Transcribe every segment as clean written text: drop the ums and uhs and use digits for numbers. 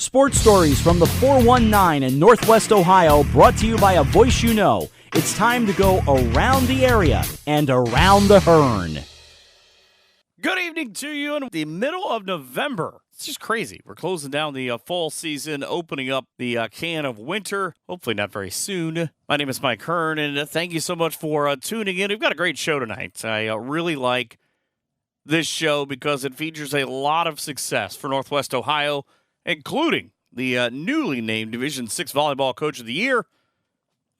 Sports stories from the 419 in Northwest Ohio, brought to you by a voice you know. It's time to go around the area and around the Hearn. Good evening to you in the middle of November. It's just crazy. We're closing down the fall season, opening up the can of winter. Hopefully not very soon. My name is Mike Hearn, and thank you so much for tuning in. We've got a great show tonight. I really like this show because it features a lot of success for Northwest Ohio, including the newly named Division VI Volleyball Coach of the Year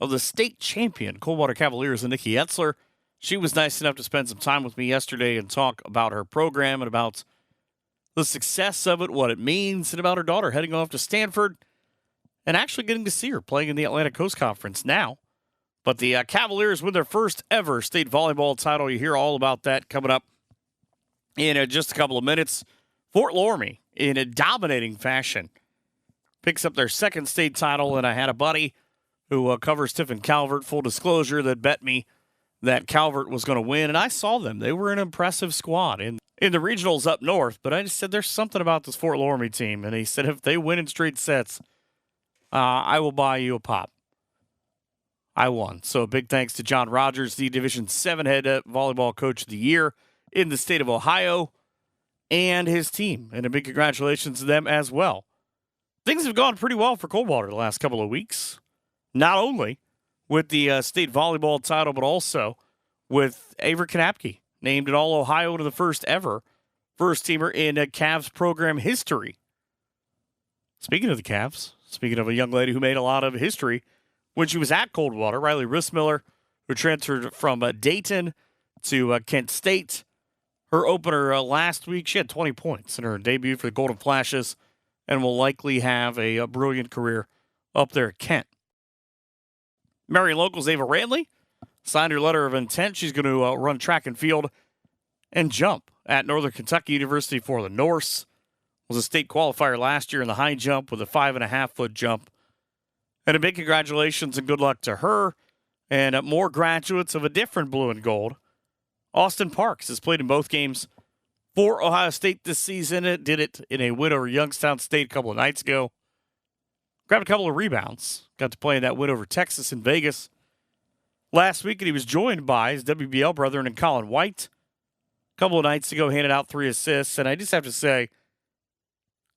of the state champion Coldwater Cavaliers, and Nikki Etzler. She was nice enough to spend some time with me yesterday and talk about her program and about the success of it, what it means, and about her daughter heading off to Stanford and actually getting to see her playing in the Atlantic Coast Conference now. But the Cavaliers win their first ever state volleyball title. You hear all about that coming up in just a couple of minutes. Fort Loramie, in a dominating fashion, picks up their second state title, and I had a buddy who covers Tiffin Calvert, full disclosure, that bet me that Calvert was going to win, and I saw them. They were an impressive squad in the regionals up north, but I just said there's something about this Fort Loramie team, and he said if they win in straight sets, I will buy you a pop. I won. So a big thanks to John Rogers, the Division VII head volleyball coach of the year in the state of Ohio, and his team, and a big congratulations to them as well. Things have gone pretty well for Coldwater the last couple of weeks, not only with the state volleyball title, but also with Avery Kanapke, named in All-Ohio to the first ever first-teamer in Cavs program history. Speaking of the Cavs, speaking of a young lady who made a lot of history when she was at Coldwater, Riley Rissmiller, who transferred from Dayton to Kent State. Her opener last week, she had 20 points in her debut for the Golden Flashes and will likely have a brilliant career up there at Kent. Marion Local's Ava Ranley signed her letter of intent. She's going to run track and field and jump at Northern Kentucky University for the Norse. Was a state qualifier last year in the high jump with a 5.5-foot jump. And a big congratulations and good luck to her and more graduates of a different blue and gold. Austin Parks has played in both games for Ohio State this season. It did it in a win over Youngstown State a couple of nights ago. Grabbed a couple of rebounds. Got to play in that win over Texas in Vegas last week, and he was joined by his WBL brethren and Colin White. A couple of nights ago, handed out 3 assists, and I just have to say,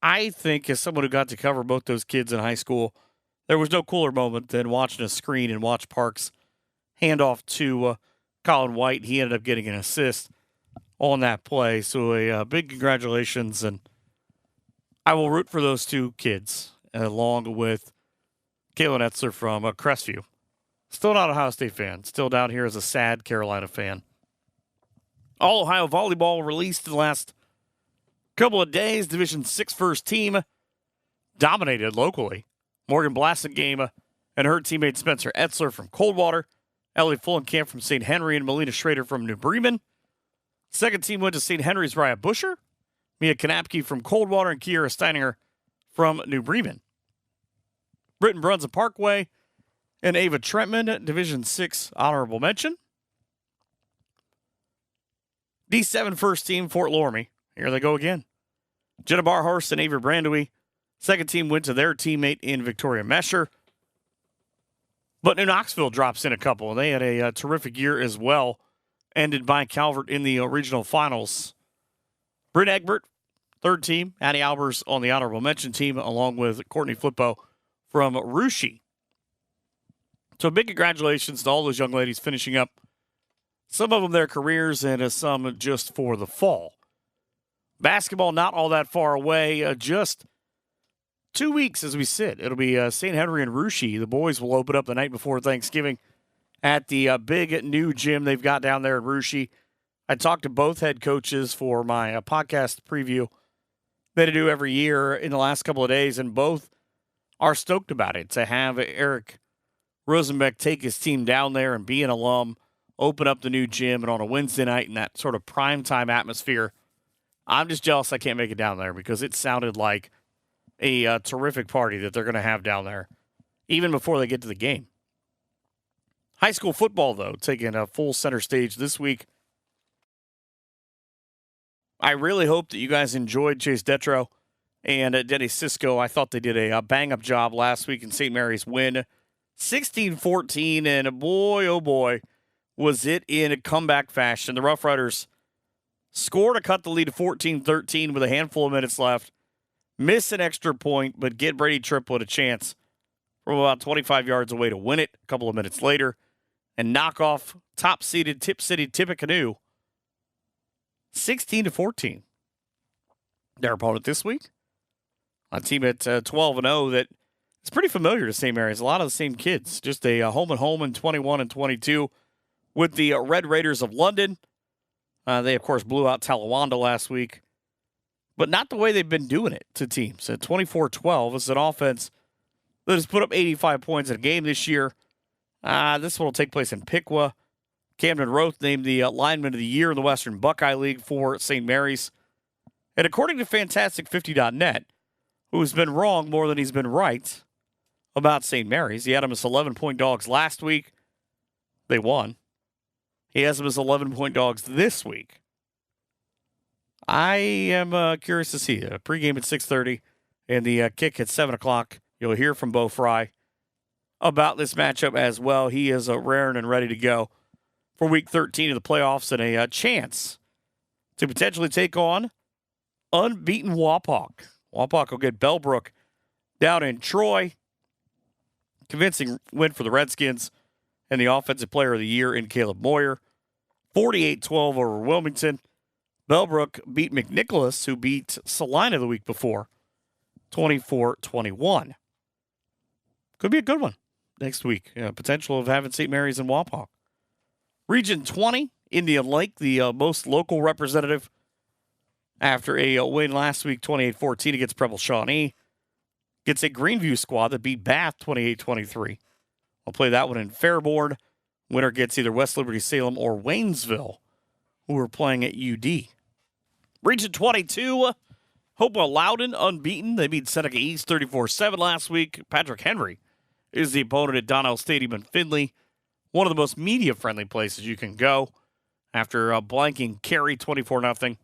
I think as someone who got to cover both those kids in high school, there was no cooler moment than watching a screen and watch Parks hand off to Colin White. He ended up getting an assist on that play. So a big congratulations, and I will root for those two kids along with Kalen Etzler from Crestview. Still not an Ohio State fan. Still down here as a sad Carolina fan. All Ohio Volleyball released in the last couple of days. Division VI first team dominated locally. Morgan Blassengame and her teammate Spencer Etzler from Coldwater. Ellie Fullenkamp from St. Henry and Melina Schrader from New Bremen. Second team went to St. Henry's Raya Busher. Mia Kanapke from Coldwater and Kiera Steininger from New Bremen. Britton Brunson Parkway and Ava Trentman, Division VI honorable mention. D7 first team, Fort Loramie. Here they go again. Jenna Barhorst and Avery Brandowy. Second team went to their teammate in Victoria Mesher. But New Knoxville drops in a couple, and they had a terrific year as well. Ended by Calvert in the regional finals. Bryn Egbert, third team. Addie Albers on the honorable mention team, along with Courtney Flippo from Russia. So big congratulations to all those young ladies finishing up some of them their careers and some just for the fall. Basketball not all that far away, just 2 weeks as we sit. It'll be St. Henry and Russia. The boys will open up the night before Thanksgiving at the big new gym they've got down there in Russia. I talked to both head coaches for my podcast preview that I do every year in the last couple of days, and both are stoked about it to have Eric Rosenbeck take his team down there and be an alum, open up the new gym, and on a Wednesday night in that sort of primetime atmosphere. I'm just jealous I can't make it down there because it sounded like a terrific party that they're going to have down there, even before they get to the game. High school football, though, taking a full center stage this week. I really hope that you guys enjoyed Chase Detro and Denny Cisco. I thought they did a bang-up job last week in St. Mary's win 16-14, and boy, oh boy, was it in a comeback fashion. The Rough Riders score to cut the lead to 14-13 with a handful of minutes left. Miss an extra point, but get Brady Triplett a chance from about 25 yards away to win it a couple of minutes later and knock off top-seeded Tip City Tippecanoe 16-14. Their opponent this week, a team at 12-0 that is pretty familiar to St. Mary's. A lot of the same kids. Just a home-and-home in 21-22 with the Red Raiders of London. They, of course, blew out Talawanda last week, but not the way they've been doing it to teams. At 24-12, it's an offense that has put up 85 points in a game this year. This one will take place in Piqua. Camden Roth named the lineman of the year in the Western Buckeye League for St. Mary's. And according to Fantastic50.net, who's been wrong more than he's been right about St. Mary's, he had them as 11-point dogs last week. They won. He has them as 11-point dogs this week. I am curious to see. Pregame at 6:30 and the kick at 7 o'clock. You'll hear from Bo Fry about this matchup as well. He is raring and ready to go for Week 13 of the playoffs and a chance to potentially take on unbeaten Wapak. Wapak will get Bellbrook down in Troy. Convincing win for the Redskins and the Offensive Player of the Year in Caleb Moyer. 48-12 over Wilmington. Bellbrook beat McNicholas, who beat Salina the week before, 24-21. Could be a good one next week. Potential of having St. Mary's and Wapak. Region 20, Indian Lake, the most local representative after a win last week, 28-14 against Preble Shawnee. Gets a Greenview squad that beat Bath 28-23. I'll play that one in Fairborn. Winner gets either West Liberty Salem or Waynesville, who are playing at UD. Region 22, Hopewell Loudon, unbeaten. They beat Seneca East 34-7 last week. Patrick Henry is the opponent at Donnell Stadium in Findlay. One of the most media-friendly places you can go after blanking Cary 24-0.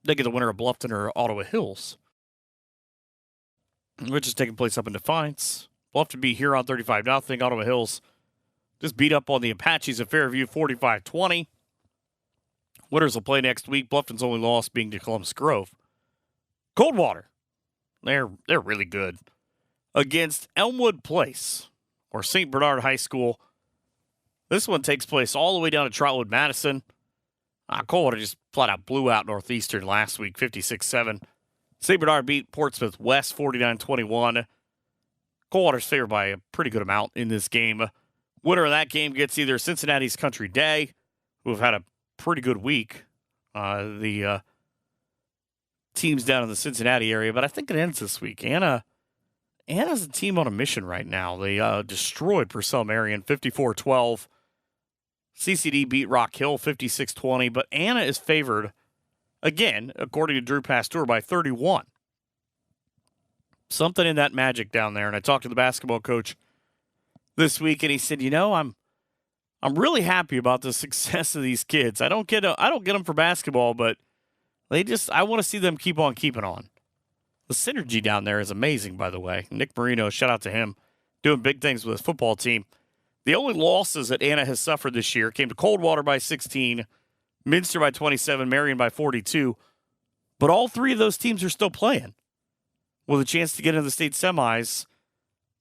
They get the winner of Bluffton or Ottawa Hills, which is taking place up in Defiance. Bluffton beat Huron 35-0. Ottawa Hills just beat up on the Apaches of Fairview 45-20. Winners will play next week. Bluffton's only loss being to Columbus Grove. Coldwater, they're really good against Elmwood Place or St. Bernard High School. This one takes place all the way down to Trotwood Madison. Coldwater just flat out blew out Northeastern last week, 56-7. St. Bernard beat Portsmouth West 49-21. Coldwater's favored by a pretty good amount in this game. Winner of that game gets either Cincinnati's Country Day, who have had a pretty good week. The teams down in the Cincinnati area, but I think it ends this week. Anna's a team on a mission right now. They destroyed Purcell Marion 54-12. CCD beat Rock Hill 56-20, but Anna is favored, again, according to Drew Pasteur, by 31. Something in that magic down there. And I talked to the basketball coach this week, and he said, I'm really happy about the success of these kids. I don't get them for basketball, but I want to see them keep on keeping on. The synergy down there is amazing, by the way. Nick Marino, shout out to him, doing big things with his football team. The only losses that Anna has suffered this year came to Coldwater by 16, Minster by 27, Marion by 42. But all three of those teams are still playing with a chance to get into the state semis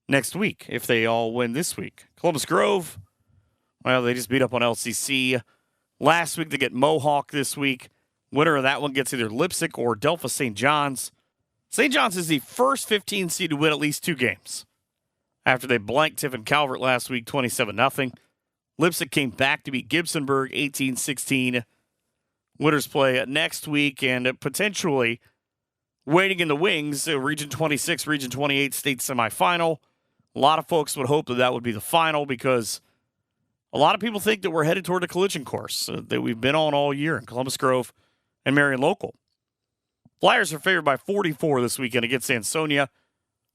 next week if they all win this week. Columbus Grove, well, they just beat up on LCC. Last week they get Mohawk this week. Winner of that one gets either Lipsick or Delphi St. John's. St. John's is the first 15 seed to win at least 2 games. After they blanked Tiffin Calvert last week, 27-0. Lipsick came back to beat Gibsonburg, 18-16. Winners play next week, and potentially waiting in the wings, Region 26, Region 28 state semifinal. A lot of folks would hope that would be the final because a lot of people think that we're headed toward a collision course that we've been on all year in Columbus Grove and Marion Local. Flyers are favored by 44 this weekend against Ansonia,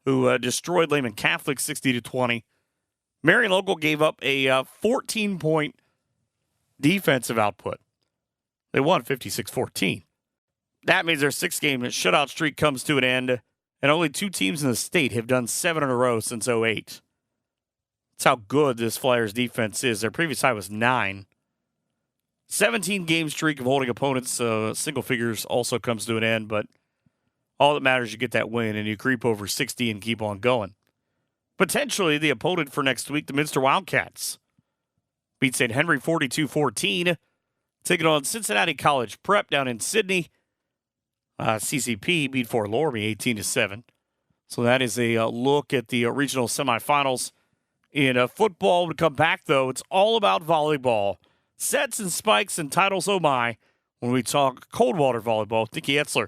who destroyed Lehman Catholic 60-20. Marion Local gave up a 14-point defensive output. They won 56-14. That means their 6-game shutout streak comes to an end, and only 2 teams in the state have done 7 in a row since '08. That's how good this Flyers defense is. Their previous high was 9. 17-game streak of holding opponents single figures also comes to an end, but all that matters is you get that win and you creep over 60 and keep on going. Potentially the opponent for next week, the Minster Wildcats. Beat St. Henry 42-14. Taking on Cincinnati College Prep down in Sydney. CCP beat Fort Loramie 18-7. So that is a look at the regional semifinals in football. To come back, though, it's all about volleyball. Sets and spikes and titles, oh my, when we talk Coldwater volleyball with Nikki Etzler.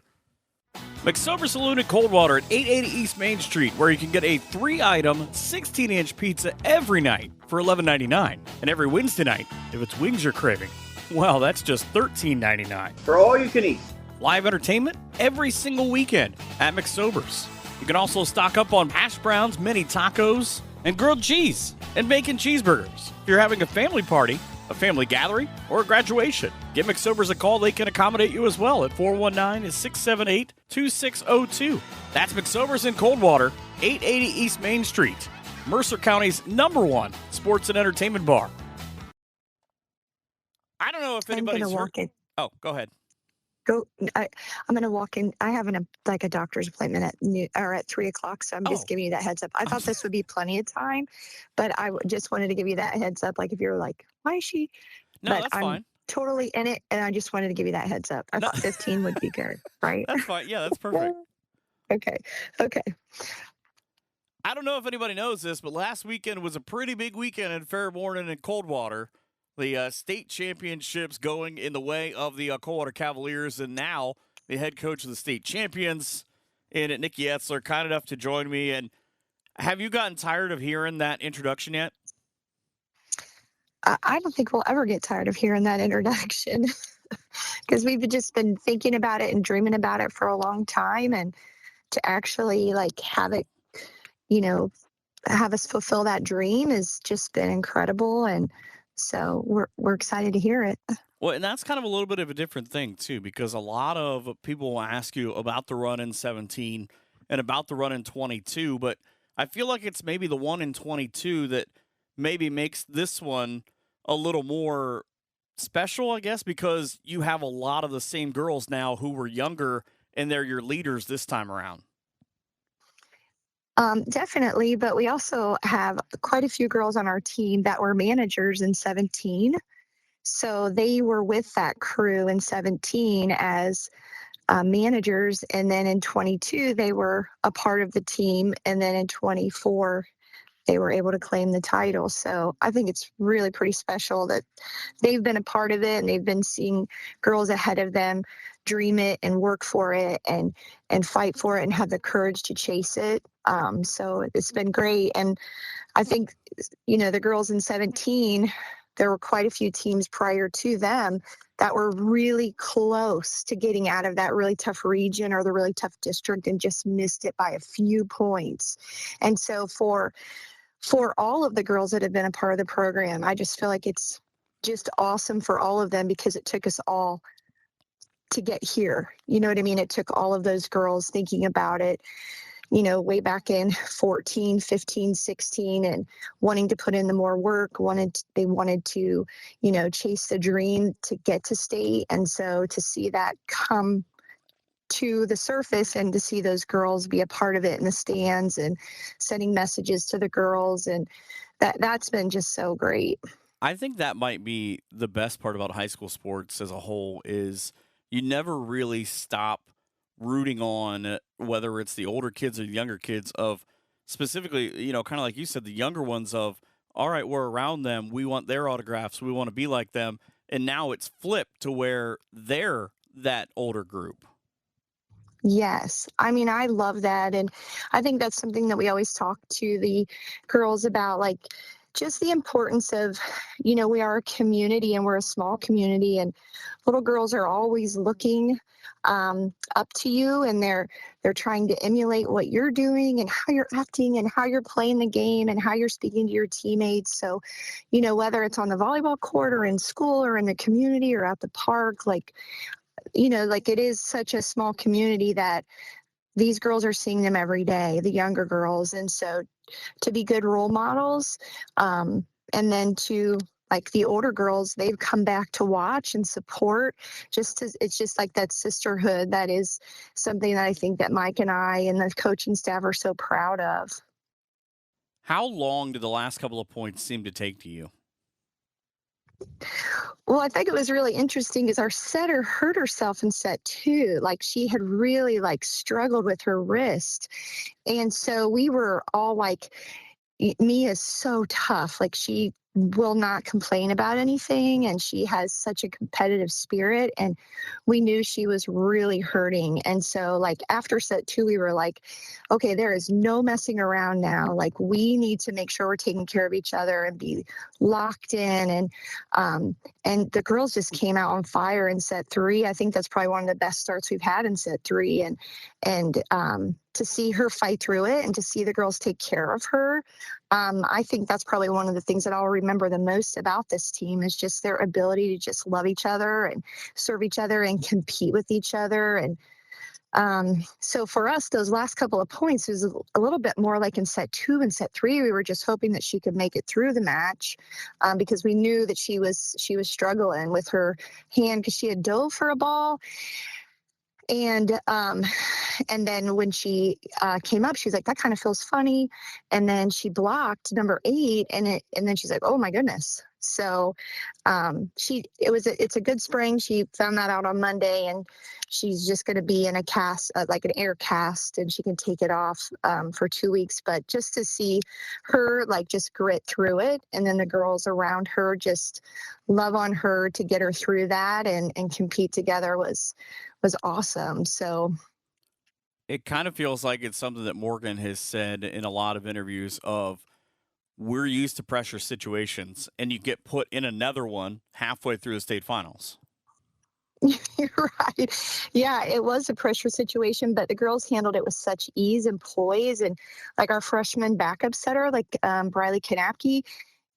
McSober Saloon at Coldwater at 880 East Main Street, where you can get a 3-item, 16-inch pizza every night for $11.99. And every Wednesday night, if it's wings you're craving, well, that's just $13.99. For all you can eat. Live entertainment every single weekend at McSober's. You can also stock up on hash browns, mini tacos, and grilled cheese and bacon cheeseburgers. If you're having a family party, a family gathering, or a graduation, give McSober's a call. They can accommodate you as well at 419-678-2602. That's McSober's in Coldwater, 880 East Main Street, Mercer County's #1 sports and entertainment bar. I don't know if anybody's I'm gonna walk in. Oh, go ahead. I'm gonna walk in. I have a doctor's appointment at 3:00, so I'm just giving you that heads up. I thought this would be plenty of time, but I just wanted to give you that heads up. Like if you're like, why is she? No, but that's I'm fine. Totally in it, and I just wanted to give you that heads up. I thought 15 would be good, right? That's fine. Yeah, that's perfect. Okay. I don't know if anybody knows this, but last weekend was a pretty big weekend in Fairborn and Coldwater. The state championships going in the way of the Coldwater Cavaliers, and now the head coach of the state champions, and Nikki Etzler, kind enough to join me. And have you gotten tired of hearing that introduction yet? I don't think we'll ever get tired of hearing that introduction because we've just been thinking about it and dreaming about it for a long time, and to actually have it, have us fulfill that dream has just been incredible. And so we're excited to hear it. Well, and that's kind of a little bit of a different thing, too, because a lot of people will ask you about the run in 17 and about the run in 22, but I feel like it's maybe the one in 22 that maybe makes this one a little more special, I guess, because you have a lot of the same girls now who were younger, and they're your leaders this time around. Definitely, but we also have quite a few girls on our team that were managers in 17. So they were with that crew in 17 as managers, and then in 22 they were a part of the team, and then in 24 they were able to claim the title. So I think it's really pretty special that they've been a part of it, and they've been seeing girls ahead of them dream it and work for it and fight for it and have the courage to chase it. So it's been great. And I think, the girls in 17, there were quite a few teams prior to them that were really close to getting out of that really tough region or the really tough district and just missed it by a few points. And so for all of the girls that have been a part of the program, I just feel like it's just awesome for all of them because it took us all to get here. You know what I mean? It took all of those girls thinking about it, way back in 14, 15, 16, and wanting to put in the more work, they wanted to, chase the dream to get to state. And so to see that come to the surface and to see those girls be a part of it in the stands and sending messages to the girls, and that's been just so great. I think that might be the best part about high school sports as a whole is you never really stop rooting on whether it's the older kids or the younger kids of specifically, kind of like you said, the younger ones of, all right, we're around them. We want their autographs. We want to be like them. And now it's flipped to where they're that older group. Yes. I mean, I love that. And I think that's something that we always talk to the girls about, just the importance of, we are a community and we're a small community, and little girls are always looking up to you, and they're trying to emulate what you're doing and how you're acting and how you're playing the game and how you're speaking to your teammates. So, whether it's on the volleyball court or in school or in the community or at the park, like it is such a small community that these girls are seeing them every day, the younger girls. And so to be good role models, and then to like the older girls, they've come back to watch and support. It's just like that sisterhood that is something that I think that Mike and I and the coaching staff are so proud of. How long did the last couple of points seem to take to you? Well, I think it was really interesting because our setter hurt herself in set 2. Like she had really like struggled with her wrist. And so we were all like, Mia is so tough. Like she will not complain about anything, and she has such a competitive spirit, and we knew she was really hurting. And so like after set 2 we were like, okay, there is no messing around now. Like we need to make sure we're taking care of each other and be locked in. And the girls just came out on fire in set 3. I think that's probably one of the best starts we've had in set 3. And to see her fight through it and to see the girls take care of her, I think that's probably one of the things that I'll remember the most about this team is just their ability to just love each other and serve each other and compete with each other. And so for us, those last couple of points was a little bit more like in set 2 and set 3. We were just hoping that she could make it through the match, because we knew that she was struggling with her hand because she had dove for a ball. And then when she came up, she was like, that kind of feels funny. And then she blocked number 8, and then she's like, oh my goodness. So it's a good spring. She found that out on Monday, and she's just going to be in a cast, like an air cast, and she can take it off for 2 weeks. But just to see her like just grit through it, and then the girls around her just love on her to get her through that and compete together was awesome. So It kind of feels like it's something that Morgan has said in a lot of interviews of we're used to pressure situations, and you get put in another one halfway through the state finals. You're right. Yeah, it was a pressure situation, but the girls handled it with such ease and poise. And like our freshman backup setter, like Briley Kanapke,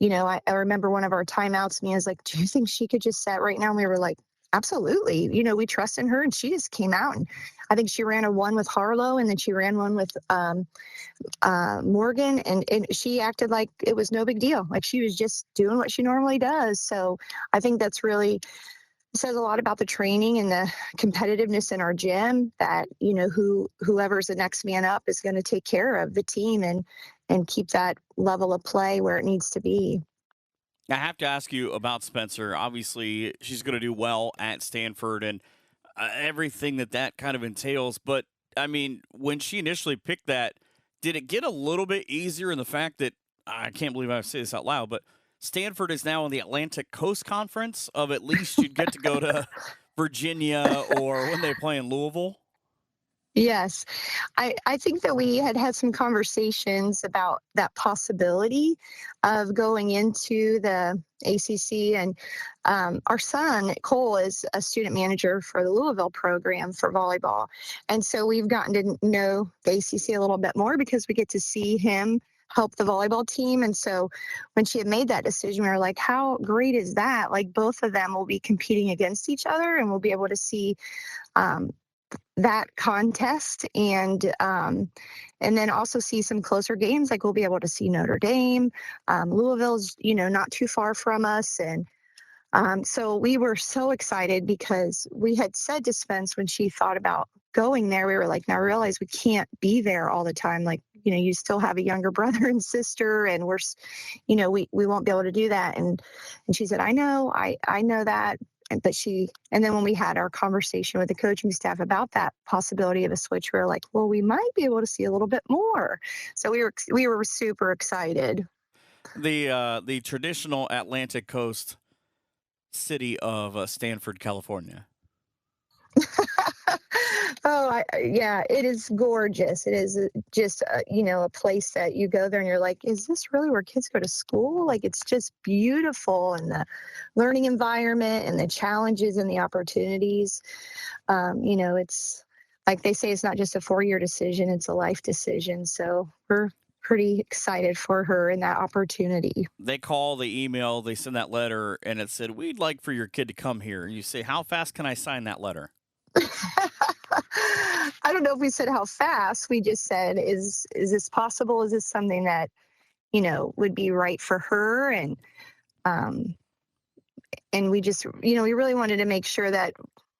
I remember one of our timeouts, Mia's like, do you think she could just set right now? And we were like, absolutely. We trust in her, and she just came out, and I think she ran a 1 with Harlow, and then she ran one with Morgan, and she acted like it was no big deal. Like she was just doing what she normally does. So I think that's really says a lot about the training and the competitiveness in our gym that, whoever's the next man up is going to take care of the team and keep that level of play where it needs to be. I have to ask you about Spencer. Obviously, she's going to do well at Stanford and everything that kind of entails. But, I mean, when she initially picked that, did it get a little bit easier in the fact that, I can't believe I say this out loud, but Stanford is now in the Atlantic Coast Conference of at least you'd get to go to Virginia or when they play in Louisville? Yes. I think that we had some conversations about that possibility of going into the ACC. And our son, Cole, is a student manager for the Louisville program for volleyball. And so we've gotten to know the ACC a little bit more because we get to see him help the volleyball team. And so when she had made that decision, we were like, how great is that? Like both of them will be competing against each other, and we'll be able to see that contest and then also see some closer games. Like we'll be able to see Notre Dame. Louisville's, not too far from us. And so we were so excited because we had said to Spence when she thought about going there, we were like, now realize we can't be there all the time. Like, you still have a younger brother and sister, and we're, we won't be able to do that. And she said, I know that. And then when we had our conversation with the coaching staff about that possibility of a switch, we were like, well, we might be able to see a little bit more. So we were super excited. The traditional Atlantic Coast city of Stanford, California. Yeah, it is gorgeous. It is just, a place that you go there and you're like, is this really where kids go to school? Like, it's just beautiful, and the learning environment and the challenges and the opportunities. It's like they say, it's not just a 4-year decision, it's a life decision. So we're pretty excited for her and that opportunity. They call, they email, they send that letter, and it said, we'd like for your kid to come here. And you say, how fast can I sign that letter? I don't know if we said how fast. We just said, is this possible? Is this something that, would be right for her? Um, and we just, we really wanted to make sure that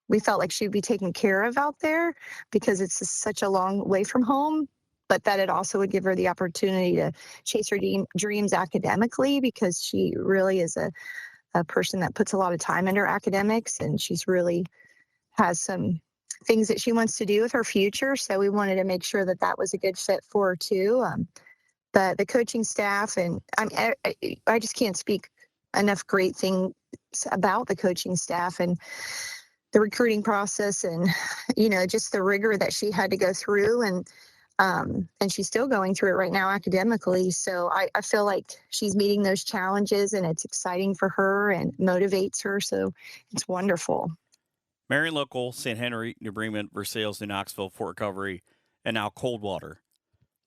we felt like she'd be taken care of out there because it's such a long way from home, but that it also would give her the opportunity to chase her dreams academically, because she really is a person that puts a lot of time into her academics, and she's really has some things that she wants to do with her future. So we wanted to make sure that that was a good fit for her too. But the coaching staff, and I just can't speak enough great things about the coaching staff and the recruiting process, and just the rigor that she had to go through, and she's still going through it right now academically. So I feel like she's meeting those challenges, and it's exciting for her and motivates her. So it's wonderful. Marion Local, St. Henry, New Bremen, Versailles, New Knoxville, Fort Recovery, and now Coldwater.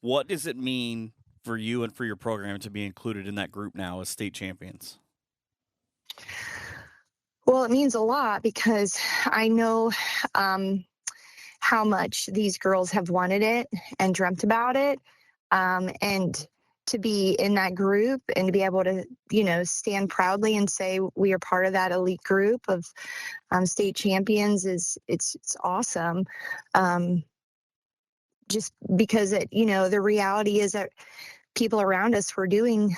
What does it mean for you and for your program to be included in that group now as state champions? Well, it means a lot because I know how much these girls have wanted it and dreamt about it. And to be in that group and to be able to, stand proudly and say we are part of that elite group of state champions it's awesome. Just because the reality is that people around us were doing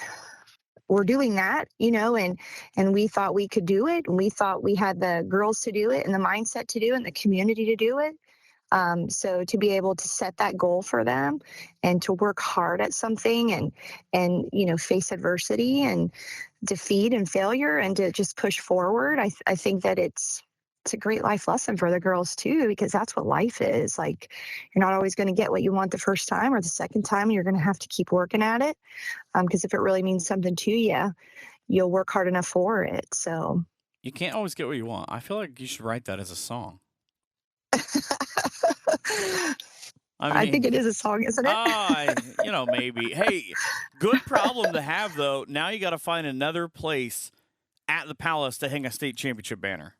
that, and we thought we could do it, and we thought we had the girls to do it and the mindset to do it and the community to do it. So to be able to set that goal for them and to work hard at something and face adversity and defeat and failure and to just push forward, I think that it's a great life lesson for the girls too, because that's what life is. Like, you're not always going to get what you want the first time or the second time, and you're going to have to keep working at it. Because if it really means something to you, you'll work hard enough for it. So you can't always get what you want. I feel like you should write that as a song. I think it is a song, isn't it? Maybe. Hey, good problem to have, though. Now you got to find another place at the Palace to hang a state championship banner.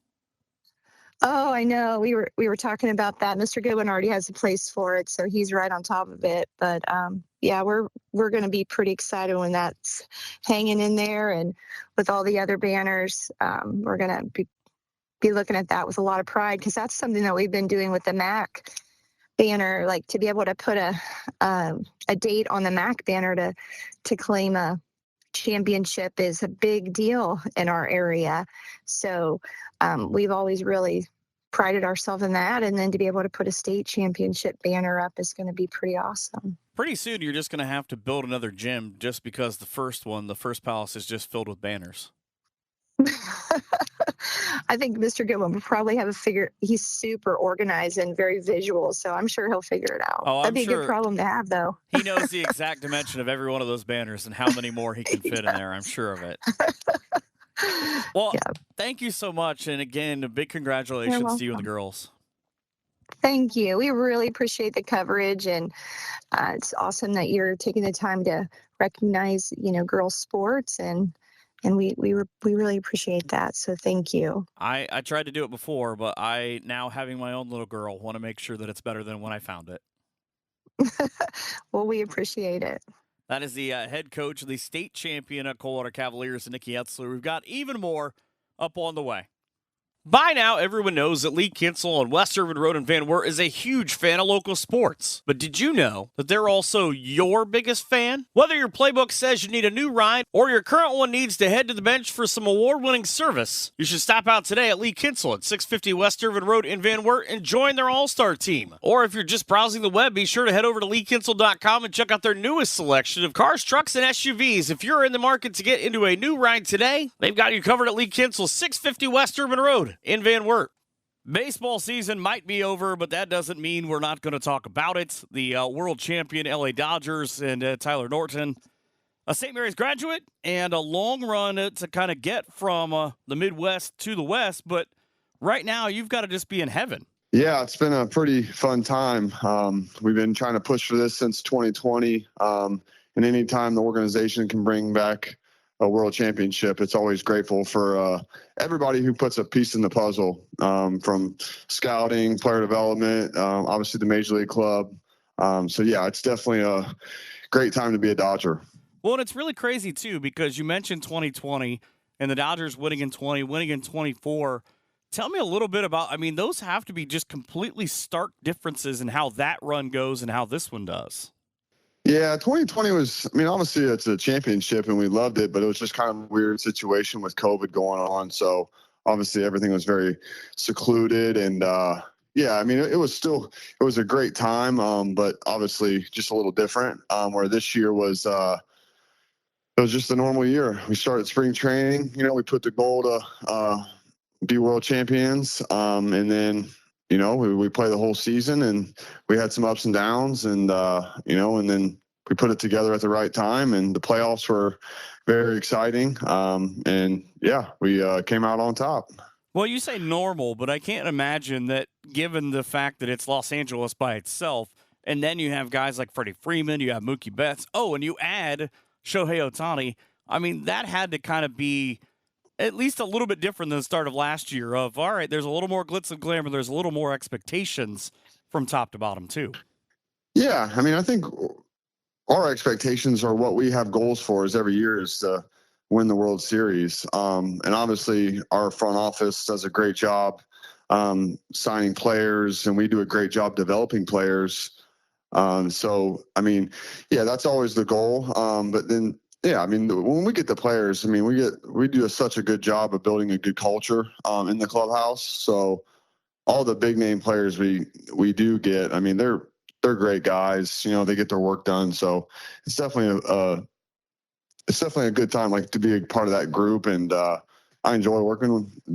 Oh, I know. We were talking about that. Mr. Goodwin already has a place for it, so he's right on top of it. But yeah, we're going to be pretty excited when that's hanging in there, and with all the other banners, we're going to be looking at that with a lot of pride, because that's something that we've been doing with the MAC banner, like to be able to put a date on the MAC banner to claim a championship is a big deal in our area. So we've always really prided ourselves in that, and then to be able to put a state championship banner up is going to be pretty awesome. Pretty soon you're just going to have to build another gym, just because the first Palace is just filled with banners. I think Mr. Goodwin will probably have he's super organized and very visual, so I'm sure he'll figure it out. That'd be a good problem to have, though. He knows the exact dimension of every one of those banners and how many more he can fit in there. I'm sure of it. Well, Thank you so much. And again, a big congratulations to you and the girls. Thank you. We really appreciate the coverage, and it's awesome that you're taking the time to recognize, girls sports, and we really appreciate that. So thank you. I tried to do it before, but I, now having my own little girl, want to make sure that it's better than when I found it. Well, we appreciate it. That is the head coach of the state champion at Coldwater Cavaliers, Nikki Etzler. We've got even more up on the way. By now, everyone knows that Lee Kinsel on West Irvin Road in Van Wert is a huge fan of local sports. But did you know that they're also your biggest fan? Whether your playbook says you need a new ride or your current one needs to head to the bench for some award-winning service, you should stop out today at Lee Kinsel at 650 West Irvin Road in Van Wert and join their all-star team. Or if you're just browsing the web, be sure to head over to leekinsel.com and check out their newest selection of cars, trucks, and SUVs. If you're in the market to get into a new ride today, they've got you covered at Lee Kinsel, 650 West Irvin Road in Van Wert. Baseball season might be over, but that doesn't mean we're not going to talk about it. The world champion LA Dodgers and Tyler Norton, a St. Mary's graduate, and a long run to kind of get from the Midwest to the West. But right now, you've got to just be in heaven. Yeah, it's been a pretty fun time. We've been trying to push for this since 2020. And anytime the organization can bring back a world championship, it's always grateful for everybody who puts a piece in the puzzle, from scouting, player development, obviously the Major League Club. So, yeah, it's definitely a great time to be a Dodger. Well, and it's really crazy, too, because you mentioned 2020 and the Dodgers winning in 20, winning in 24. Tell me a little bit about, I mean, those have to be just completely stark differences in how that run goes and how this one does. Yeah, 2020 was, I mean, obviously it's a championship and we loved it, but it was just kind of a weird situation with COVID going on. So obviously everything was very secluded and, yeah, I mean, it was a great time, but obviously just a little different, where this year was, it was just a normal year. We started spring training, we put the goal to, be world champions. And then, we play the whole season and we had some ups and downs and, and then we put it together at the right time and the playoffs were very exciting. And yeah, we came out on top. Well, you say normal, but I can't imagine that given the fact that it's Los Angeles by itself, and then you have guys like Freddie Freeman, you have Mookie Betts, and you add Shohei Ohtani. I mean, that had to kind of be at least a little bit different than the start of last year of, all right, there's a little more glitz and glamour, there's a little more expectations from top to bottom too. Yeah, I mean, I think our expectations are what we have goals for is every year is to win the World Series. And obviously our front office does a great job signing players and we do a great job developing players. So, I mean, yeah, that's always the goal. But then, yeah, I mean, when we get the players, I mean, we do such a good job of building a good culture in the clubhouse. So all the big name players we do get, I mean, they're great guys. They get their work done. So it's definitely a good time, like to be a part of that group. And I enjoy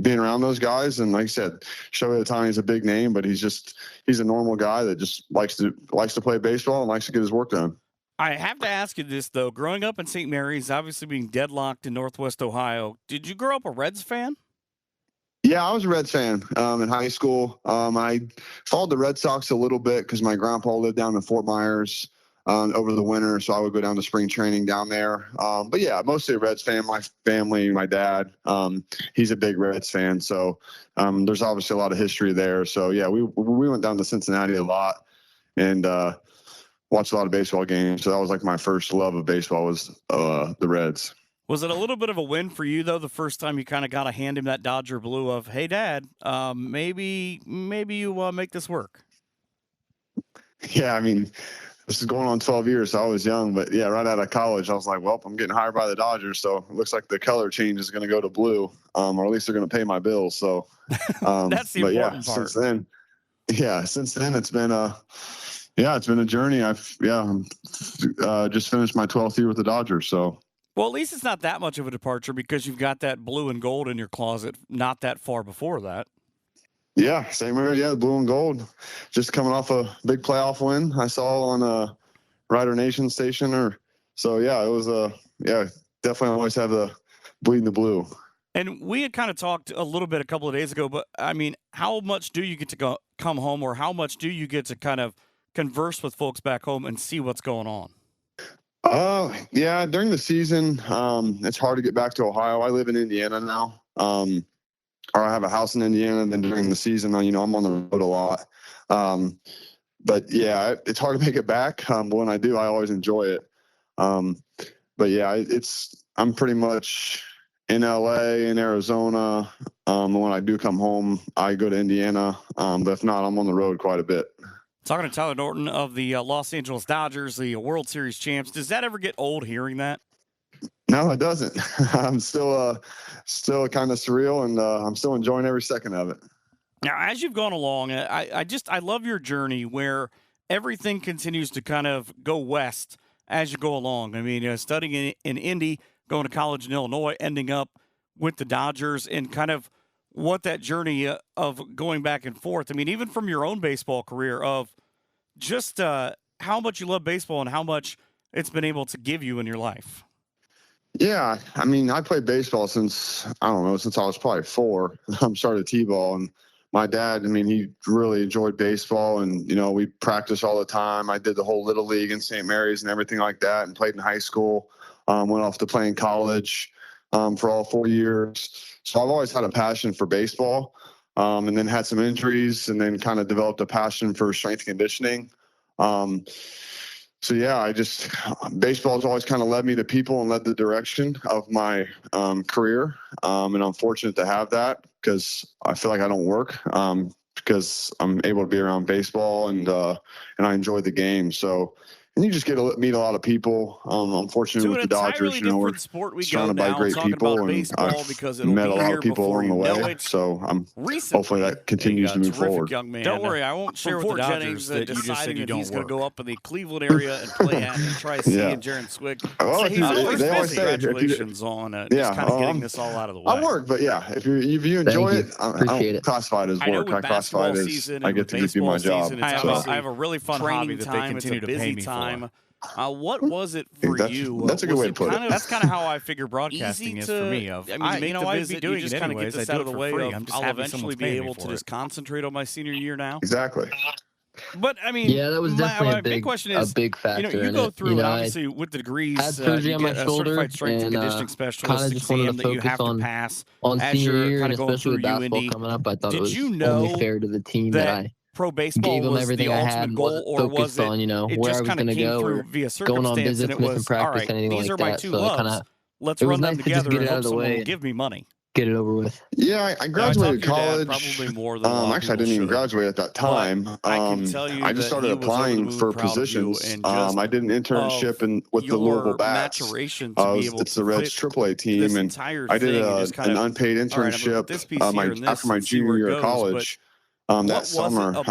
being around those guys. And like I said, Shohei Ohtani is a big name, but he's a normal guy that just likes to play baseball and likes to get his work done. I have to ask you this, though. Growing up in St. Mary's, obviously being deadlocked in Northwest Ohio, did you grow up a Reds fan? Yeah, I was a Reds fan in high school. I followed the Red Sox a little bit because my grandpa lived down in Fort Myers over the winter, so I would go down to spring training down there. But, yeah, mostly a Reds fan. My family, my dad, he's a big Reds fan. So there's obviously a lot of history there. So, yeah, we went down to Cincinnati a lot and watched a lot of baseball games. So that was like my first love of baseball was the Reds. Was it a little bit of a win for you, though, the first time you kind of got to hand him that Dodger blue of, hey, Dad, maybe you make this work? Yeah, I mean, this is going on 12 years, so I was young. But, yeah, right out of college, I was like, well, I'm getting hired by the Dodgers, so it looks like the color change is going to go to blue, or at least they're going to pay my bills. So that's the important part. Since then it's been it's been a journey. I've just finished my 12th year with the Dodgers, so. Well, at least it's not that much of a departure because you've got that blue and gold in your closet not that far before that. Yeah, same here. Yeah, blue and gold. Just coming off a big playoff win I saw on a Rider Nation station. So, yeah, it was definitely always have the bleeding the blue. And we had kind of talked a little bit a couple of days ago, but, I mean, how much do you get to come home or how much do you get to kind of converse with folks back home and see what's going on? Yeah, during the season, it's hard to get back to Ohio. I live in Indiana now, or I have a house in Indiana. And then during the season, I'm on the road a lot. But yeah, it's hard to make it back. But when I do, I always enjoy it. But yeah, I'm pretty much in LA, in Arizona. When I do come home, I go to Indiana. But if not, I'm on the road quite a bit. Talking to Tyler Norton of the Los Angeles Dodgers, the World Series champs. Does that ever get old hearing that? No, it doesn't. I'm still kind of surreal, and I'm still enjoying every second of it. Now, as you've gone along, I love your journey where everything continues to kind of go west as you go along. I mean, studying in Indy, going to college in Illinois, ending up with the Dodgers, and kind of what that journey of going back and forth. I mean, even from your own baseball career of just how much you love baseball and how much it's been able to give you in your life. Yeah. I mean, I played baseball since I was probably 4. Started T-ball, and my dad, I mean, he really enjoyed baseball, and, we practiced all the time. I did the whole Little League in St. Mary's and everything like that, and played in high school. went off to play in college for all 4 years. So I've always had a passion for baseball, and then had some injuries, and then kind of developed a passion for strength conditioning. So yeah, baseball has always kind of led me to people and led the direction of my career. And I'm fortunate to have that because I feel like I don't work because I'm able to be around baseball and I enjoy the game. So, and you just get to meet a lot of people. I'm fortunate with the Dodgers, we're surrounded by great people, and I've met a lot of people along the way. So hopefully that continues to move forward. Young man. Don't worry, I won't share with the Dodgers Jennings that you just said you don't he's going work. to go up in the Cleveland area and play at Tri-C and Jarron Swick. Well, they always say, congratulations on just kind of getting this all out of the way. I work, but yeah, if you enjoy it, I don't classify it as work. I classify it as I get to do my job. I have a really fun hobby that they continue to pay me for. What was it for you? That's a good way to put it. That's kind of how I figure broadcasting is for me. I'd be doing it anyway. Just out of the way. I'll eventually be able to just concentrate on my senior year now. Exactly. But I mean, yeah, that was definitely my big question is, a big factor. You go through it. obviously with the degrees. I had surgery on my shoulder, certified strength and conditioning specialist just wanted to that you have focus to pass on senior year, and going especially with basketball coming up. I thought it was only fair to the team that I pro baseball gave them was everything the I ultimate had, goal, or focused was on it where I was going to go, or going on visits, missing practice, anything like that. So I kind of let's run them together and hope someone will give me money. Get it over with. Yeah, I graduated college. Probably more than actually, I didn't even graduate at that time. I just started applying for positions. I did an internship with the Louisville Bats. It's the Reds AAA team, and I did an unpaid internship after my junior year of college. That summer,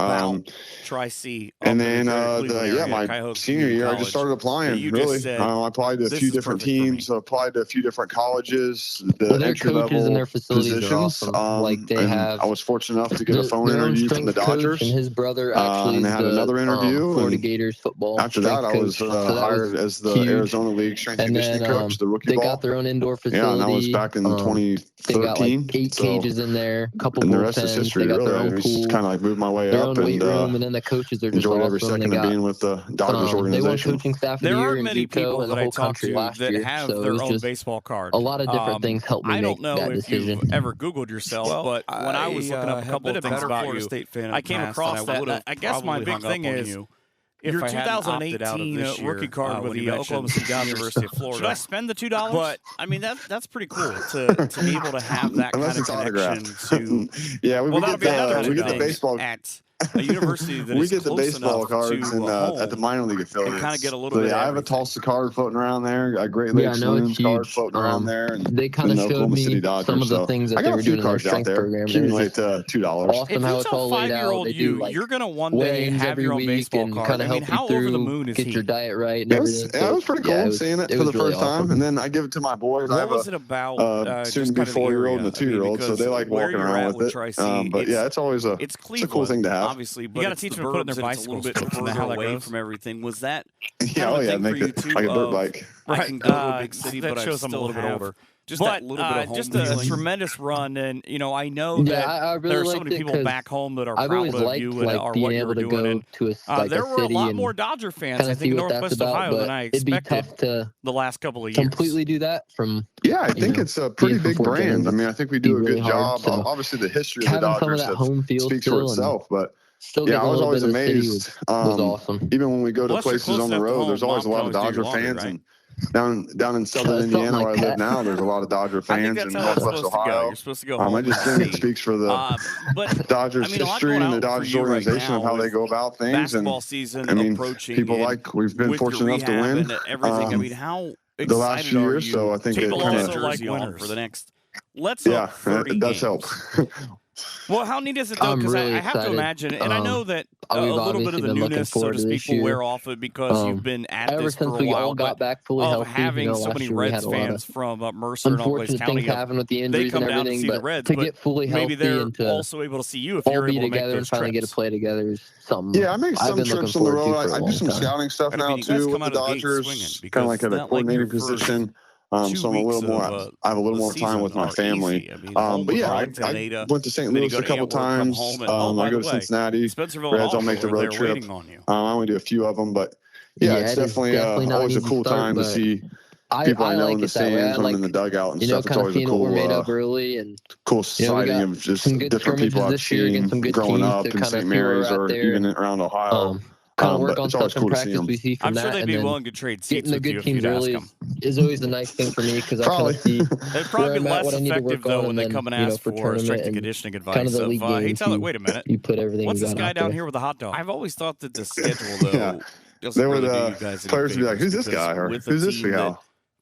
Tri-C, and then my senior year, I just started applying. Really, I applied to a few different teams. I applied to a few different colleges. Their coaches and their facilities are awesome. I was fortunate enough to get a phone interview from the Dodgers, and his brother actually and had another interview. Florida Gators football. After that, I was hired as the Arizona League strength and conditioning coach, the rookie ball. They got their own indoor facility. Yeah, and that was back in 2013. They got like 8 cages in there, a couple and more the rest is history. They got Really, their own pool. Kind of like moved my way their up own weight room, and then the coaches are just enjoyed awesome. every second of being with the Dodgers organization. They won coaching staff of the year in JUCO and the whole country last that year. have So their it was own just baseball card. a lot of different things helped me make that decision. You've ever Googled yourself, but when I was looking up a couple of things about you, I came across that. I guess my big thing is your 2018 rookie card with the Oklahoma City University of Florida. Should I spend the $2? But I mean that's pretty cool to be able to have that kind of connection to. Yeah, we get the baseball at a university that we is get the baseball cards at the minor league affiliates. Kind of get a little bit. I have a Tulsa card floating around there. A Great Lakes Loons card floating around there. And they kind of showed me some of the things that they were doing in their strength program. Accumulate $2. Awesome how it's all laid out. They do you're gonna one day have your own baseball card. Kind of help you through, get your diet right and everything. Yeah, it was pretty cool seeing it for the first time, and then I give it to my boys. What was it about? Soon-to-be 4-year-old and a 2-year-old, so they like walking around with it. But yeah, it's always a cool thing to have. Obviously, you got to teach them to put in their bicycles a little bit further away from everything. Was that make it like a dirt bike? I can go to a big city, but I still a little bit older. Just a tremendous run, and I know that there are so many people back home that are proud of you and are what you're doing. There were a lot more Dodger fans, I think, in Northwest Ohio than I expected the last couple of years. Completely do that from. Yeah, I think it's a pretty big brand. I mean, I think we do a good job. Obviously, the history of the Dodgers speaks for itself, but. Yeah, I was always amazed. Was awesome. Even when we go to places on the road, there's always a lot of Dodger fans, and down in southern Indiana where I live now, there's a lot of Dodger fans in Northwest Ohio. You're supposed to go. I just think it speaks for the Dodgers history and the Dodgers organization of how they go about things. And I mean, people we've been fortunate enough to win. Everything. I mean, how the last few years, so I think it kind of like winners for the next. Let's it does help. Well, how neat is it, though? Because I have to imagine, and I know that a little bit of the newness, so to speak, will wear off it because you've been at this for a while. But having so many Reds fans from Mercer and all these county, they come down to see the Reds, but maybe they're also able to see you if you're able to make those trips. Get to play together is something. Yeah, I make some trips on the road. I do some scouting stuff now, too, with the Dodgers, kind of like at a coordinating position. So I'm a little more. I have a little more time with my family. But yeah, I went to St. Louis a couple times. I go to Cincinnati. Reds, I'll make the road trip. I only do a few of them, but yeah, it's definitely always a cool time to see people I know in the stands when I'm in the dugout and stuff. It's always a cool, early and cool sighting of just different people I've seen growing up in St. Mary's or even around Ohio. Kind of work on it's always stuff cool in to see practice them. we see from I'm that. sure they'd be willing to trade seats with you if you'd ask them. Is always a nice thing for me because I kind of see they'd probably be less effective though when they come and ask for strength and conditioning advice. Kind of the league hey, Tyler, wait a minute. You put everything. What's this guy down here with a hot dog? I've always thought that the schedule though doesn't really do you guys any players would be like, "Who's this guy?" Or "Who's this guy?"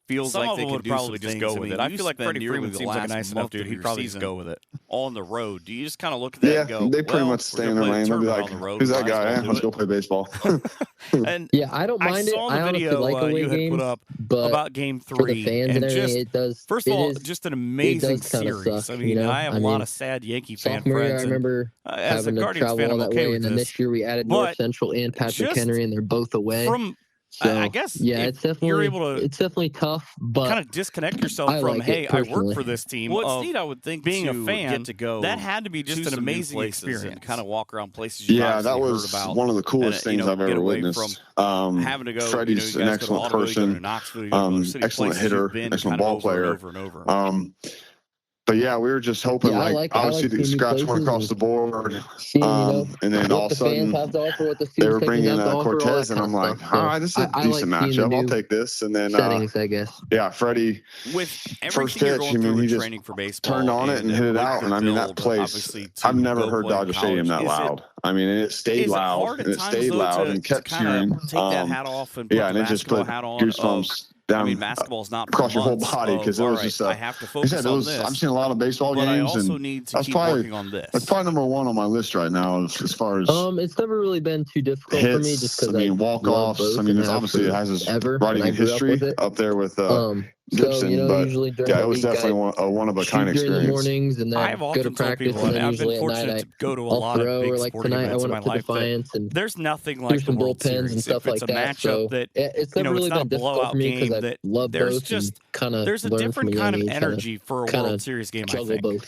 Feels like they would probably just go with it. I feel like Freddie Freeman seems like a nice enough dude. He'd probably just go with it. On the road, do you just kind of look at that and go, they pretty much stay in their lane. They'll be like, "Who's that guy? Let's go play baseball." And I don't mind it. I saw the video you had put up about Game 3. For the fans and everything, it does. First of all, just an amazing series. Suck, I mean, I have a lot of sad Yankee fan friends. I remember as a having to Guardians travel fan, all I'm that okay way, with and then this year we added North Central and Patrick Henry, and they're both away. I guess it's definitely you're able to. It's definitely tough, but kind of disconnect yourself from. Hey, I work for this team. Well, it's neat. I would think being a fan, get to go. That had to be just an amazing experience. And kind of walk around places. That was one of the coolest things I've ever witnessed. Having to go. Freddie's an excellent person, excellent hitter, excellent ball player. But yeah, we were just hoping, obviously, the scratch went across the board, and then all of a sudden they were bringing in Cortez, and I'm like, all right, this is a decent matchup. I'll take this. And then, I guess. Yeah, Freddie, with first pitch, he just turned on it and hit it out. And I mean, that place, I've never heard Dodger Stadium that loud. I mean, and it stayed loud, and it stayed loud, and kept cheering. Take that hat off and and it just put goosebumps down basketball's not across your whole body because it was just. I have to focus on this. I've seen a lot of baseball games, I also need to keep working on this. That's probably number one on my list right now as far as. It's never really been too difficult for me just because. I mean, walk-offs. I mean, obviously it has his writing history up there with Gibson, but it was definitely a one-of-a-kind experience. In the mornings and then I've go to practice, and then usually at night to go to a lot of big sporting events in my life. There's nothing like the World Series and stuff like that. So it's never really been difficult for me because I love both. There's a different kind of energy for a World Series game. I think.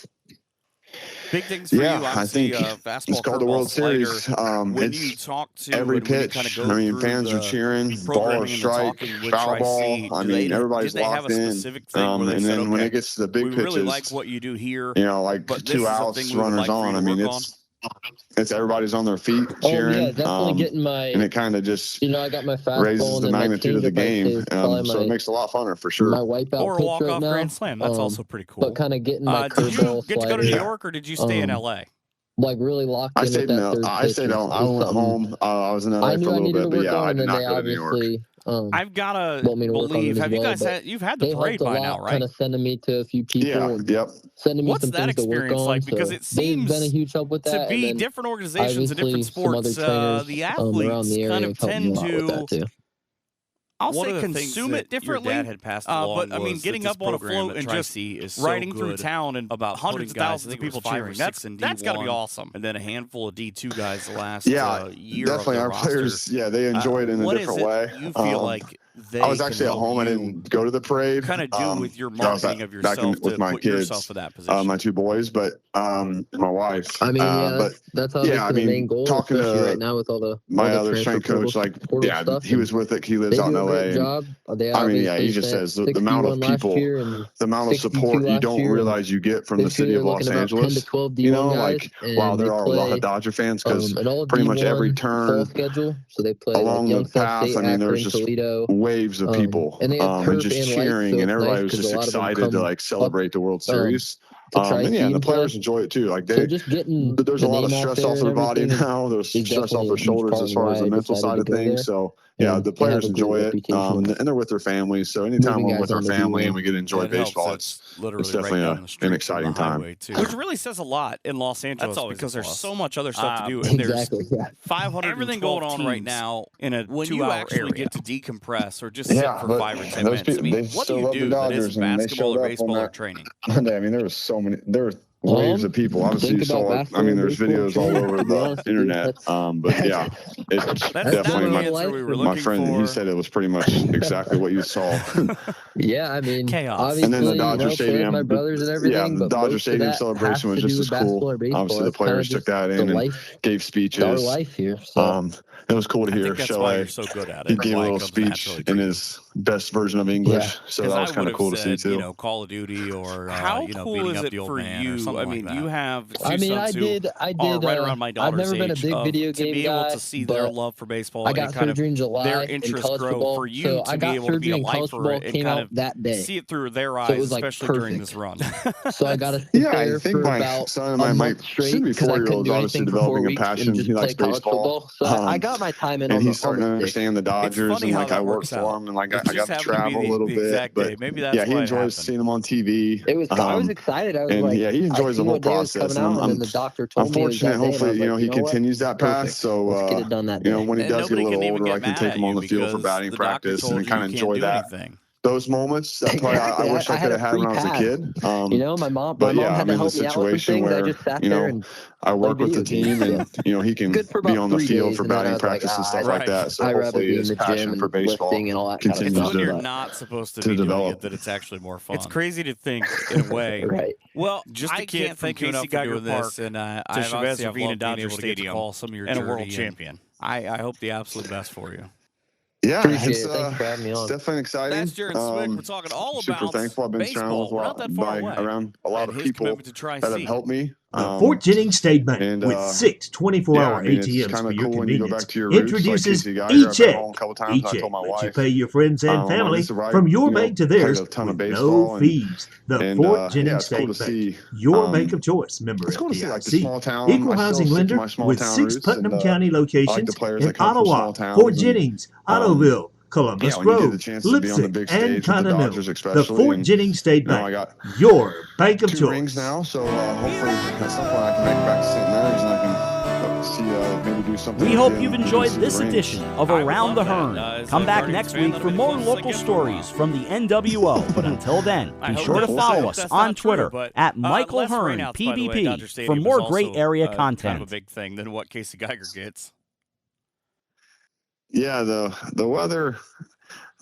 Big things for you. I think it's called the World Series. When you talk to every pitch. I mean, fans are cheering, ball or strike, foul ball. I mean, everybody's locked in. And then when it gets to the big pitches, really like what you do here. Like 2 outs, runners on. I mean, it's everybody's on their feet cheering. Definitely getting my. And it kind of just I got my fastball raises the magnitude of the game. So it makes it a lot funner for sure. My wipeout or pitch walk-off right Grand Slam. That's also pretty cool. But kind of getting my did you get to go to New York or did you stay in LA? Like really locked in. I stayed home. I went home. I was in LA for a little bit, but I did not go to New York. I've got to believe. Have you guys you've had the parade by now, right? Kind of sending me to a few people. Yep. Sending me What's some that things experience to work like? on, Because it seems been a huge help with that. To be different organizations and different sports, the athletes kind of tend to. I'll say consume it differently. Your dad had passed along but I mean, getting up on a float and just riding through town and about hundreds of thousands of people cheering. That's got to be awesome. And then a handful of D2 guys the last year. Definitely, our players. They enjoy it in a different way. You feel like I was actually at home. I didn't go to the parade. Kind of do with your marketing of yourself with my kids, for that position. My 2 boys, but my wife. I mean, but that's obviously the main goal. Talking to right now with all the other strength coach, he was with it. He lives out in LA. I mean, he just says the amount of people, the amount of support you don't realize you get from the city of Los Angeles. Wow, there are a lot of Dodger fans because pretty much every turn along the path. I mean, there's just waves of people and just cheering, and everybody was just excited to celebrate the World Series. And the players enjoy it too. There's a lot of stress off their body now. There's stress off their shoulders as far as the mental side of things. So the players enjoy it, and they're with their families. So anytime we're with our family and we get to enjoy baseball, it's definitely an exciting time. Which really says a lot in Los Angeles because there's so much other stuff to do, and there's 500 everything going on right now in a 2-hour area. Get to decompress or just sit for 5 or 10 minutes. I mean, what do you do that isn't basketball or baseball or training? I mean, there was so many. There were waves of people. Obviously, you saw it. I mean, there's videos all over the internet. But yeah, it's definitely my friend. He said it was pretty much exactly what you saw. Yeah, I mean, chaos. And then the Dodger Stadium, my brothers and everything. Yeah, the Dodger Stadium celebration was just as cool. Obviously, the players took that in and gave speeches. Our life here. So. It was cool to hear Shohei. So good at it. He gave a little speech in his best version of English, so that was kind of cool to see too. You know, Call of Duty or how cool is it for you? I mean, you have two sons who are right around my daughter's I've never been a big video game to be able guy, to see their love for baseball. I got surgery in July. Their interest grow football, for you so to be able to be a lifer and kind of that day. see it through their eyes, especially during this run. So I got to I think my son, my should be 4-year-old, obviously developing a passion. He likes baseball. So I got my time in, and he's starting to understand the Dodgers, and I work for him, and I got to travel a little bit. But yeah, he enjoys seeing them on TV. It was. I was excited. I was like, yeah, he enjoys the whole process. And I'm fortunate. Hopefully, he continues that path. So let's get it done that day. when he does get a little older, I can take him on the field for batting practice and kind of enjoy that. Those moments, that's why I wish I could have had when I was a kid. My mom had to help me out with some things. I just sat there and I work with the team, and he can be on the field for batting practice and stuff like that. So hopefully his passion for baseball continues when you're not supposed to be develop. That it's actually more fun. It's crazy to think in a way. Right. Well, just a kid from Casey Geiger Park and I obviously have loved Dodger Stadium call some of your and a world champion. I hope the absolute best for you. Yeah, it's definitely exciting. That's Jarron Swick. We're talking all about super thankful. I've been surrounded around a lot of people that have helped me. Fort Jennings State Bank, with 6 24-hour ATMs for your convenience, introduces eCheck. eCheck lets you pay your friends and family from your bank to theirs with no fees. The Fort Jennings State Bank, your bank of choice. Member FDIC, equal housing lender with 6 Putnam County locations in Ottawa, Fort Jennings, Ottoville, Columbus Grove, Lipsick, and Continental. The Fort Jennings State Bank, your bank of choice. Rings now, so hopefully at some point I can make it back to St. Mary's and I can see maybe do something. We hope you've enjoyed this edition of Around the Hearn. Come back next week for more local stories from the NWO. But until then, be sure to follow us on Twitter at Michael Hearn PBP for more great area content. Kind of a big thing than what Casey Geiger gets. Yeah, the weather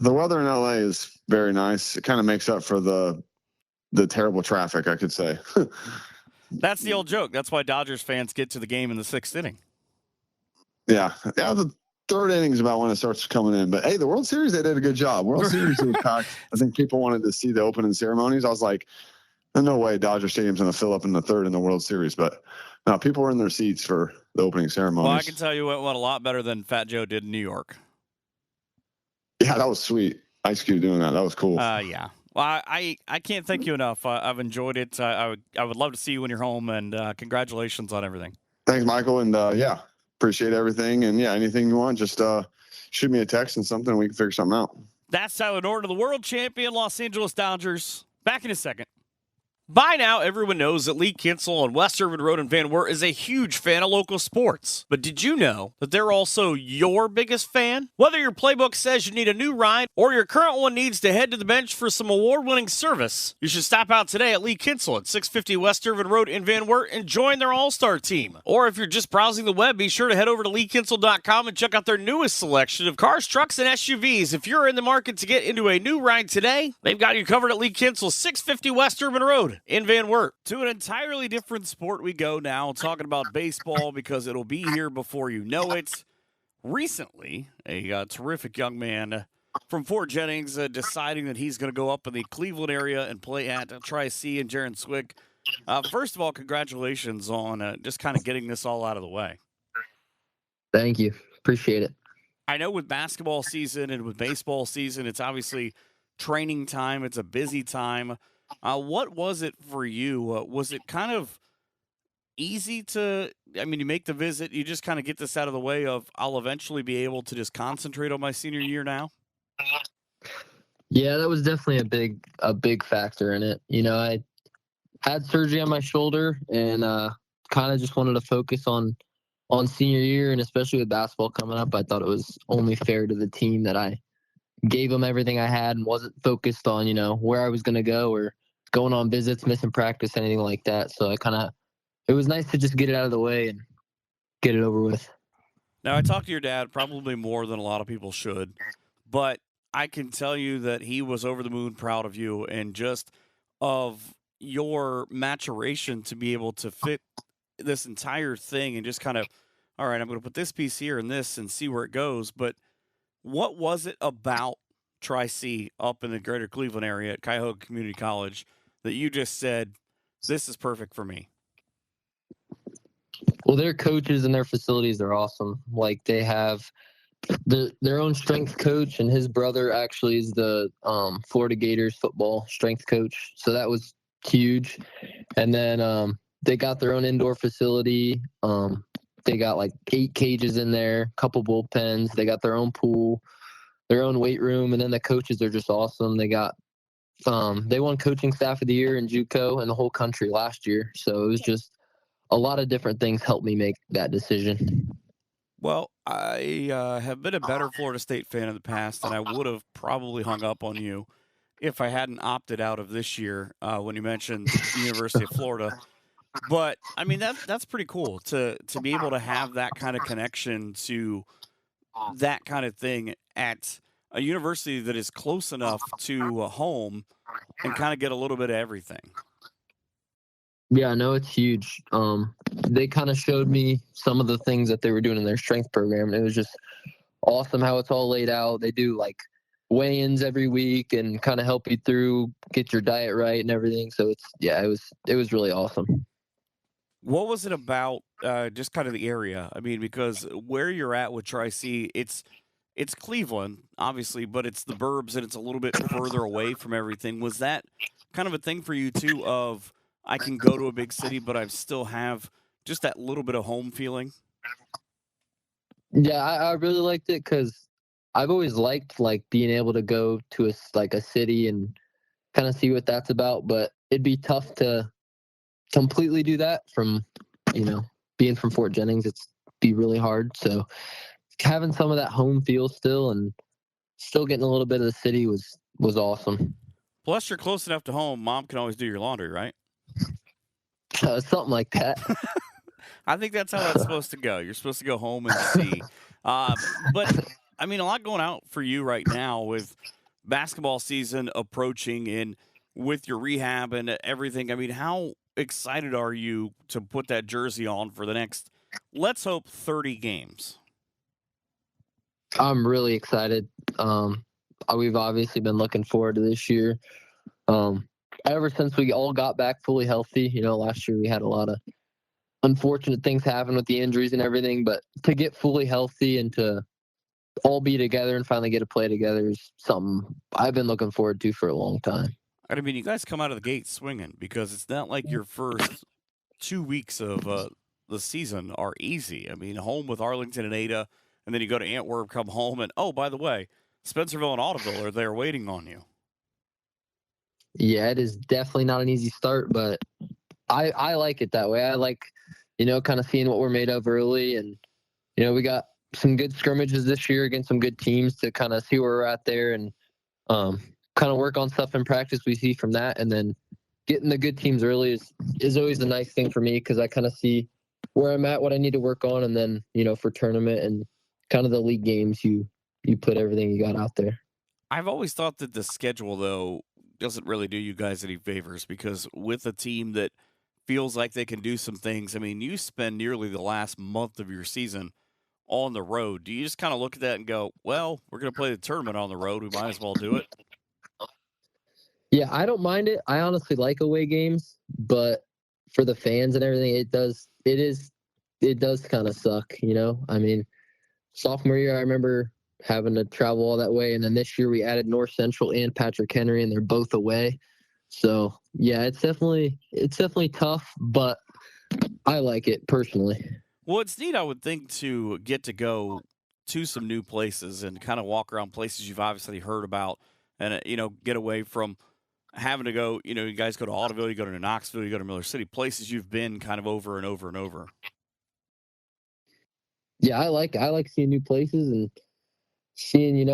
in LA is very nice. It kind of makes up for the terrible traffic, I could say. That's the old joke. That's why Dodgers fans get to the game in the 6th inning. Yeah, the 3rd inning is about when it starts coming in. But hey, the World Series, they did a good job. World Series was packed. I think people wanted to see the opening ceremonies. I was like, no way Dodger Stadium's going to fill up in the 3rd in the World Series. But no, people were in their seats for the opening ceremonies. Well, I can tell you it went a lot better than Fat Joe did in New York. Yeah, that was sweet. Ice Cube doing that. That was cool. Yeah. Well, I can't thank you enough. I've enjoyed it. I would love to see you when you're home, and congratulations on everything. Thanks, Michael. And appreciate everything. And anything you want, just shoot me a text and something. We can figure something out. That's Tyler Norton, the world champion Los Angeles Dodgers. Back in a second. By now, everyone knows that Lee Kinsel on West Irvin Road in Van Wert is a huge fan of local sports. But did you know that they're also your biggest fan? Whether your playbook says you need a new ride or your current one needs to head to the bench for some award-winning service, you should stop out today at Lee Kinsel at 650 West Irvin Road in Van Wert and join their all-star team. Or if you're just browsing the web, be sure to head over to leekinsel.com and check out their newest selection of cars, trucks, and SUVs. If you're in the market to get into a new ride today, they've got you covered at Lee Kinsel, 650 West Irvin Road in Van Wert. To an entirely different sport we go now, talking about baseball because it'll be here before you know it. Recently, a terrific young man from Fort Jennings deciding that he's going to go up in the Cleveland area and play at Tri-C and Jarron Swick. First of all, congratulations on just kind of getting this all out of the way. Thank you. Appreciate it. I know with basketball season and with baseball season, it's obviously training time. It's a busy time. What was it for you? Was it kind of easy to, you make the visit, you just kind of get this out of the way of, I'll eventually be able to just concentrate on my senior year now? Yeah, that was definitely a big factor in it. I had surgery on my shoulder and kind of just wanted to focus on senior year, and especially with basketball coming up, I thought it was only fair to the team that I gave them everything I had and wasn't focused on, where I was going to go or going on visits, missing practice, anything like that. So it was nice to just get it out of the way and get it over with. Now, I talked to your dad probably more than a lot of people should, but I can tell you that he was over the moon proud of you and just of your maturation to be able to fit this entire thing and just kind of, all right, I'm going to put this piece here and this and see where it goes. But what was it about Tri-C up in the greater Cleveland area at Cuyahoga Community College that you just said, this is perfect for me? Well, their coaches and their facilities are awesome. Like, they have their own strength coach, and his brother actually is the Florida Gators football strength coach. So that was huge. And then they got their own indoor facility. They got like 8 cages in there, a couple bullpens. They got their own pool, their own weight room, and then the coaches are just awesome. They got they won coaching staff of the year in JUCO in the whole country last year. So it was just a lot of different things helped me make that decision. Well, I have been a better Florida State fan in the past, and I would have probably hung up on you if I hadn't opted out of this year when you mentioned the University of Florida. But, I mean, that's pretty cool to be able to have that kind of connection to that kind of thing at a university that is close enough to home and kind of get a little bit of everything. Yeah, no, it's huge. They kind of showed me some of the things that they were doing in their strength program. And it was just awesome how it's all laid out. They do like weigh-ins every week and kind of help you through, get your diet right and everything. So it was really awesome. What was it about just kind of the area? I mean, because where you're at with Tri-C, it's Cleveland, obviously, but it's the burbs and it's a little bit further away from everything. Was that kind of a thing for you too of, I can go to a big city, but I still have just that little bit of home feeling? Yeah, I really liked it because I've always liked like being able to go to a city and kind of see what that's about. But it'd be tough to completely do that from, being from Fort Jennings. It's be really hard. So having some of that home feel still and still getting a little bit of the city was awesome. Plus, you're close enough to home. Mom can always do your laundry, right? Something like that. I think that's how that's supposed to go. You're supposed to go home and see. But, I mean, a lot going out for you right now with basketball season approaching and with your rehab and everything. I mean, how excited are you to put that jersey on for the next, let's hope, 30 games? I'm really excited. We've obviously been looking forward to this year. Ever since we all got back fully healthy, last year we had a lot of unfortunate things happen with the injuries and everything, but to get fully healthy and to all be together and finally get to play together is something I've been looking forward to for a long time. I mean, you guys come out of the gate swinging because it's not like your first 2 weeks of the season are easy. I mean, home with Arlington and Ada, and then you go to Antwerp, come home, and, oh, by the way, Spencerville and Audubon are there waiting on you. Yeah, it is definitely not an easy start, but I like it that way. I like, kind of seeing what we're made of early. And, we got some good scrimmages this year against some good teams to kind of see where we're at there and kind of work on stuff in practice we see from that. And then getting the good teams early is always a nice thing for me because I kind of see where I'm at, what I need to work on. And then, for tournament and kind of the league games, you put everything you got out there. I've always thought that the schedule, though, doesn't really do you guys any favors because with a team that feels like they can do some things, I mean, you spend nearly the last month of your season on the road. Do you just kind of look at that and go, well, we're going to play the tournament on the road. We might as well do it? Yeah, I don't mind it. I honestly like away games, but for the fans and everything, it does kind of suck, I mean, sophomore year, I remember having to travel all that way. And then this year we added North Central and Patrick Henry, and they're both away. So yeah, it's definitely tough, but I like it personally. Well, it's neat, I would think, to get to go to some new places and kind of walk around places you've obviously heard about and, get away from having to go, you guys go to Audubon, you go to Knoxville, you go to Miller City, places you've been kind of over and over and over. Yeah, I like seeing new places, and seeing,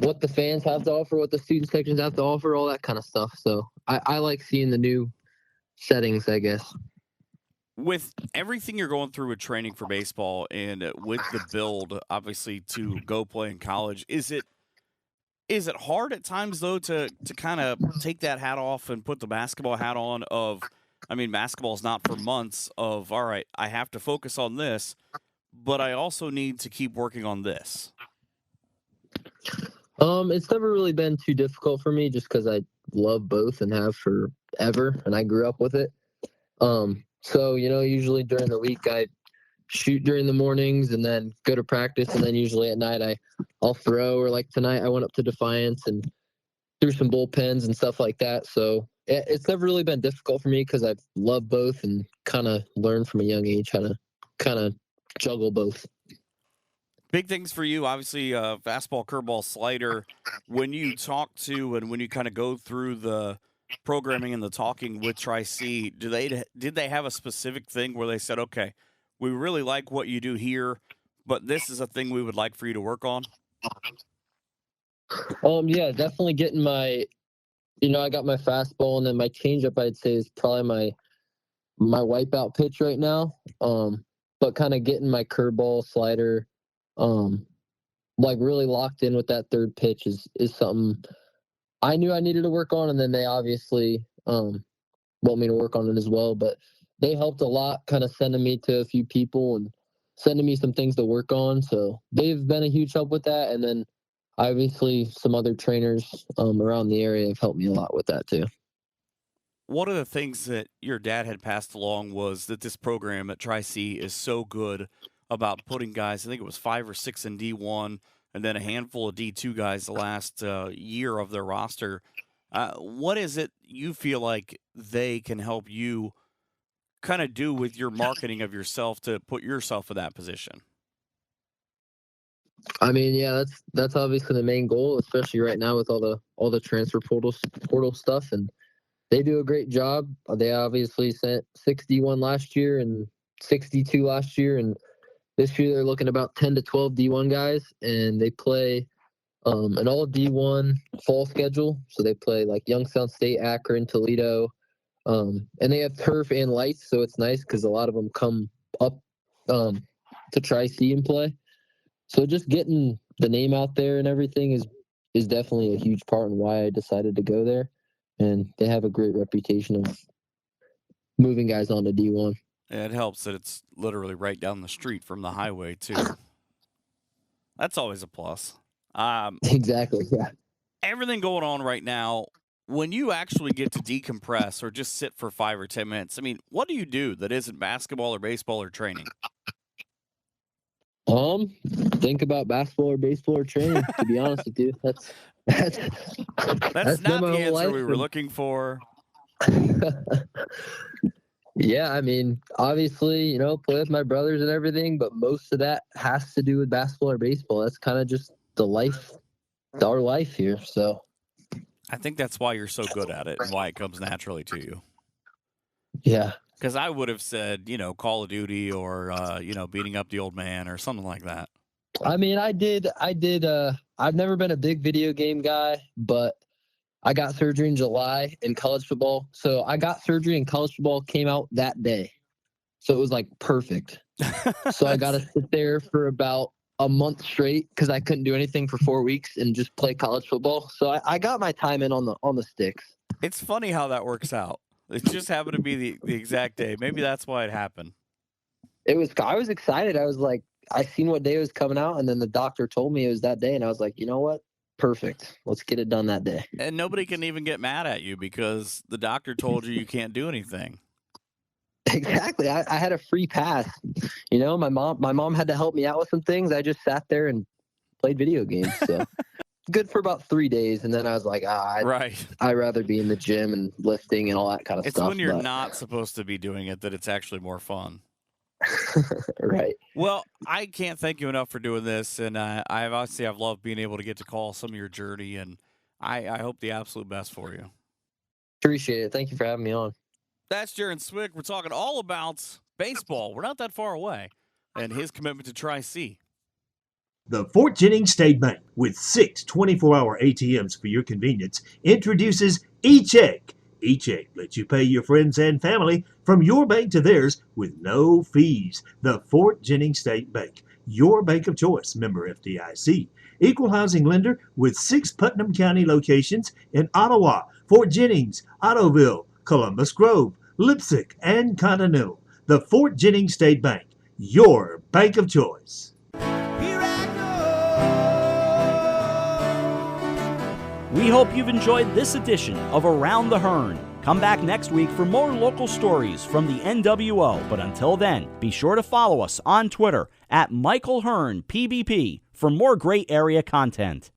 what the fans have to offer, what the student sections have to offer, all that kind of stuff. So I like seeing the new settings, I guess. With everything you're going through with training for baseball and with the build, obviously, to go play in college, is it hard at times, though, to kind of take that hat off and put the basketball hat on basketball is not for months of, all right, I have to focus on this, but I also need to keep working on this? It's never really been too difficult for me just because I love both and have forever, and I grew up with it. So, usually during the week I shoot during the mornings and then go to practice, and then usually at night I'll throw, or like tonight I went up to Defiance and threw some bullpens and stuff like that. So it's never really been difficult for me because I've loved both and kind of learned from a young age how to kind of juggle both. Big things for you, obviously, fastball, curveball, slider. When you talk to and when you kind of go through the programming and the talking with Tri-C, did they have a specific thing where they said, okay, we really like what you do here, but this is a thing we would like for you to work on? Yeah, definitely getting my, I got my fastball, and then my changeup, I'd say, is probably my wipeout pitch right now. But kind of getting my curveball, slider, like really locked in with that third pitch is something I knew I needed to work on, and then they obviously want me to work on it as well. But they helped a lot, kind of sending me to a few people and sending me some things to work on. So they've been a huge help with that. And then obviously some other trainers around the area have helped me a lot with that too. One of the things that your dad had passed along was that this program at Tri-C is so good about putting guys, I think it was 5 or 6 in D1, and then a handful of D2 guys the last year of their roster. What is it you feel like they can help you kind of do with your marketing of yourself to put yourself in that position? Yeah, that's obviously the main goal, especially right now with all the transfer portal stuff, and they do a great job. They obviously sent 61 last year and 62 last year, and this year they're looking about 10 to 12 D1 guys, and they play an all D1 fall schedule. So they play like Youngstown State, Akron, Toledo, and they have turf and lights, so it's nice because a lot of them come up to Tri-C and play. So just getting the name out there and everything is definitely a huge part in why I decided to go there. And they have a great reputation of moving guys on to D1. It helps that it's literally right down the street from the highway, too. That's always a plus. Exactly, yeah. Everything going on right now, when you actually get to decompress or just sit for 5 or 10 minutes, what do you do that isn't basketball or baseball or training? Think about basketball or baseball or training, to be honest with you. That's not the answer we were looking for. Yeah, obviously, play with my brothers and everything, but most of that has to do with basketball or baseball. That's kind of just our life here. So I think that's why you're so good at it and why it comes naturally to you. Yeah. Because I would have said, Call of Duty or, beating up the old man or something like that. I did. I've never been a big video game guy, but I got surgery in July in college football. So I got surgery and college football came out that day. So it was like perfect. So I got to sit there for about a month straight because I couldn't do anything for 4 weeks and just play college football. So I got my time in on the sticks. It's funny how that works out. It just happened to be the exact day. Maybe that's why it happened. I was excited. I was like, I seen what day it was coming out, and then the doctor told me it was that day, and I was like, you know what? Perfect. Let's get it done that day. And nobody can even get mad at you because the doctor told you can't do anything. Exactly. I had a free pass. My mom had to help me out with some things. I just sat there and played video games. So good for about 3 days, and then I was like, right. I'd rather be in the gym and lifting and all that kind of stuff. It's when you're not supposed to be doing it that it's actually more fun. Right. Well, I can't thank you enough for doing this, and I've loved being able to get to call some of your journey, and I hope the absolute best for you. Appreciate it. Thank you for having me on. That's Jarron Swick. We're talking all about baseball. We're not that far away, and his commitment to Tri-C. The Fort Jennings State Bank, with 6 24-hour ATMs for your convenience, introduces eCheck. eCheck lets you pay your friends and family from your bank to theirs with no fees. The Fort Jennings State Bank, your bank of choice, member FDIC. Equal housing lender with 6 Putnam County locations in Ottawa, Fort Jennings, Ottoville, Columbus Grove, Lipsick, and Continental. The Fort Jennings State Bank, your bank of choice. We hope you've enjoyed this edition of Around the Hearn. Come back next week for more local stories from the NWO. But until then, be sure to follow us on Twitter at Michael Hearn PBP for more great area content.